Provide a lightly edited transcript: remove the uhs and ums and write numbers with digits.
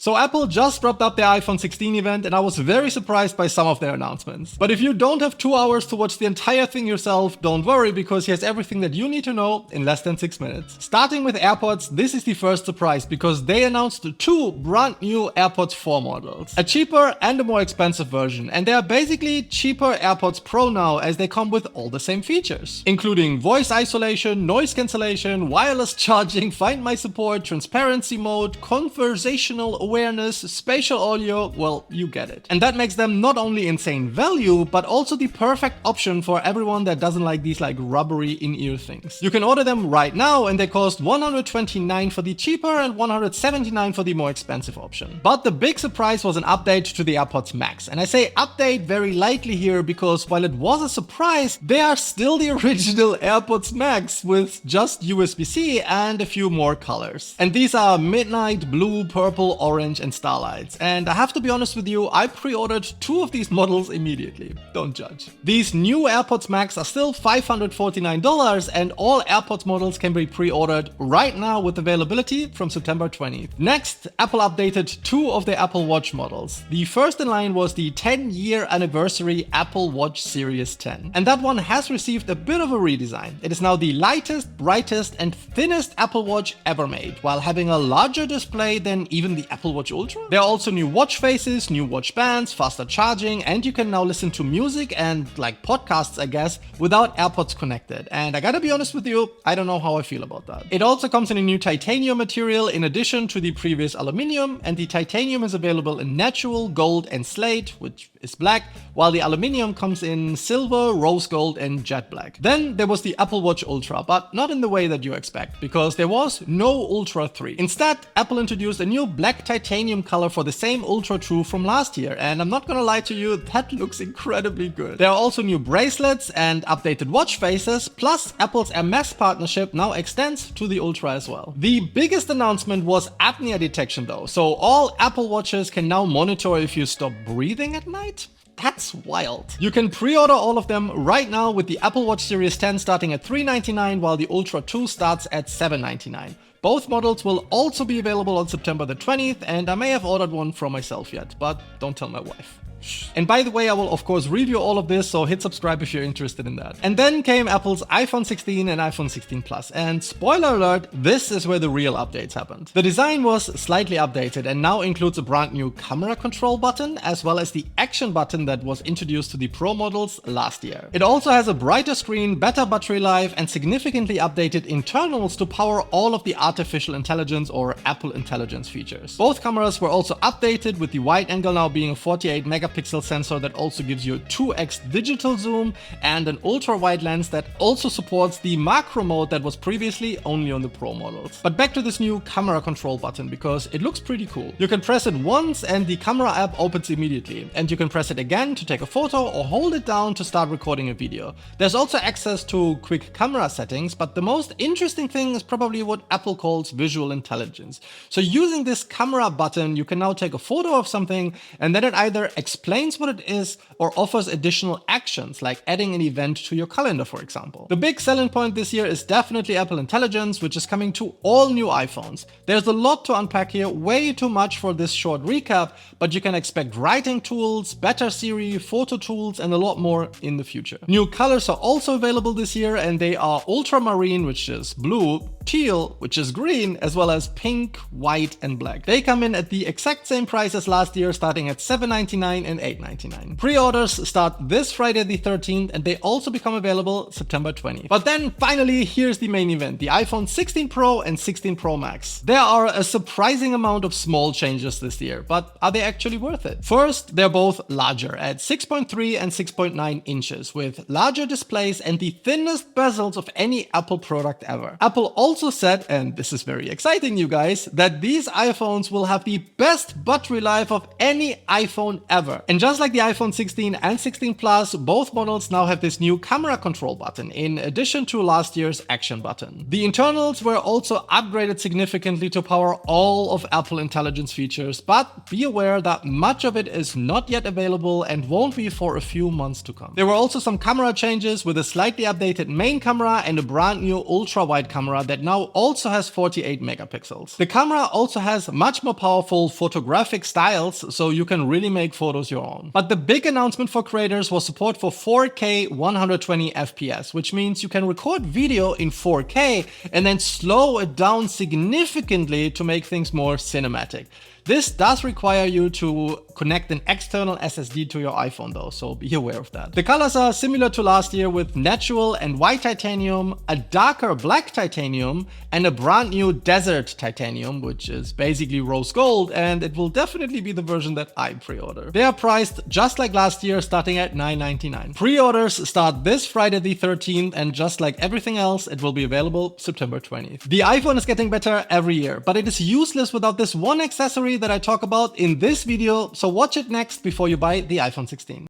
So Apple just wrapped up their iPhone 16 event and I was very surprised by some of their announcements. But if you don't have 2 hours to watch the entire thing yourself, don't worry because here's everything that you need to know in less than 6 minutes. Starting with AirPods, this is the first surprise because they announced 2 brand new AirPods 4 models. A cheaper and a more expensive version, and they are basically cheaper AirPods Pro now as they come with all the same features, including voice isolation, noise cancellation, wireless charging, Find My support, transparency mode, conversational awareness, spatial audio, well, you get it. And that makes them not only insane value, but also the perfect option for everyone that doesn't like these rubbery in-ear things. You can order them right now and they cost $129 for the cheaper and $179 for the more expensive option. But the big surprise was an update to the AirPods Max. And I say update very lightly here because while it was a surprise, they are still the original AirPods Max with just USB-C and a few more colors. And these are midnight, blue, purple, orange, and starlights. And I have to be honest with you, I pre-ordered 2 of these models immediately. Don't judge. These new AirPods Max are still $549 and all AirPods models can be pre-ordered right now with availability from September 20th. Next, Apple updated 2 of the Apple Watch models. The first in line was the 10-year anniversary Apple Watch Series 10. And that one has received a bit of a redesign. It is now the lightest, brightest, and thinnest Apple Watch ever made, while having a larger display than even the Apple Watch Ultra. There are also new watch faces, new watch bands, faster charging, and you can now listen to music and podcasts, I guess, without AirPods connected. And I gotta be honest with you, I don't know how I feel about that. It also comes in a new titanium material in addition to the previous aluminum, and the titanium is available in natural, gold, and slate, which is black, while the aluminum comes in silver, rose gold, and jet black. Then there was the Apple Watch Ultra, but not in the way that you expect, because there was no Ultra 3. Instead, Apple introduced a new black titanium color for the same Ultra 2 from last year, and I'm not gonna lie to you, that looks incredibly good. There are also new bracelets and updated watch faces, plus Apple's Hermes partnership now extends to the Ultra as well. The biggest announcement was apnea detection though, so all Apple Watches can now monitor if you stop breathing at night. That's wild. You can pre-order all of them right now with the Apple Watch Series 10 starting at $399 while the Ultra 2 starts at $799. Both models will also be available on September the 20th, and I may have ordered one for myself yet, but don't tell my wife. And by the way, I will of course review all of this, so hit subscribe if you're interested in that. And then came Apple's iPhone 16 and iPhone 16 Plus, and spoiler alert, this is where the real updates happened. The design was slightly updated and now includes a brand new camera control button, as well as the action button that was introduced to the Pro models last year. It also has a brighter screen, better battery life, and significantly updated internals to power all of the artificial intelligence or Apple Intelligence features. Both cameras were also updated, with the wide angle now being a 48 megapixel sensor that also gives you a 2x digital zoom and an ultra wide lens that also supports the macro mode that was previously only on the Pro models. But back to this new camera control button because it looks pretty cool. You can press it once and the camera app opens immediately, and you can press it again to take a photo or hold it down to start recording a video. There's also access to quick camera settings, but the most interesting thing is probably what Apple calls visual intelligence. So using this camera button, you can now take a photo of something and then it either explains what it is or offers additional actions like adding an event to your calendar, for example. The big selling point this year is definitely Apple Intelligence, which is coming to all new iPhones. There's a lot to unpack here, way too much for this short recap, but you can expect writing tools, better Siri, photo tools, and a lot more in the future. New colors are also available this year, and they are ultramarine, which is blue, teal, which is green, as well as pink, white, and black. They come in at the exact same price as last year, starting at $799 and $899. Pre-orders start this Friday the 13th, and they also become available September 20th. But then finally, here's the main event, the iPhone 16 Pro and 16 Pro Max. There are a surprising amount of small changes this year, but are they actually worth it? First, they're both larger at 6.3 and 6.9 inches, with larger displays and the thinnest bezels of any Apple product ever. Apple also said, and this is very exciting you guys, that these iPhones will have the best battery life of any iPhone ever. And just like the iPhone 16 and 16 Plus, both models now have this new camera control button in addition to last year's action button. The internals were also upgraded significantly to power all of Apple Intelligence features, but be aware that much of it is not yet available and won't be for a few months to come. There were also some camera changes with a slightly updated main camera and a brand new ultra wide camera that that now also has 48 megapixels. The camera also has much more powerful photographic styles, so you can really make photos your own. But the big announcement for creators was support for 4K 120 FPS, which means you can record video in 4K and then slow it down significantly to make things more cinematic. This does require you to connect an external SSD to your iPhone though, so be aware of that. The colors are similar to last year with natural and white titanium, a darker black titanium, and a brand new desert titanium, which is basically rose gold, and it will definitely be the version that I pre-order. They are priced just like last year, starting at $9.99. Pre-orders start this Friday the 13th, and just like everything else, it will be available September 20th. The iPhone is getting better every year, but it is useless without this one accessory that I talk about in this video, so watch it next before you buy the iPhone 16.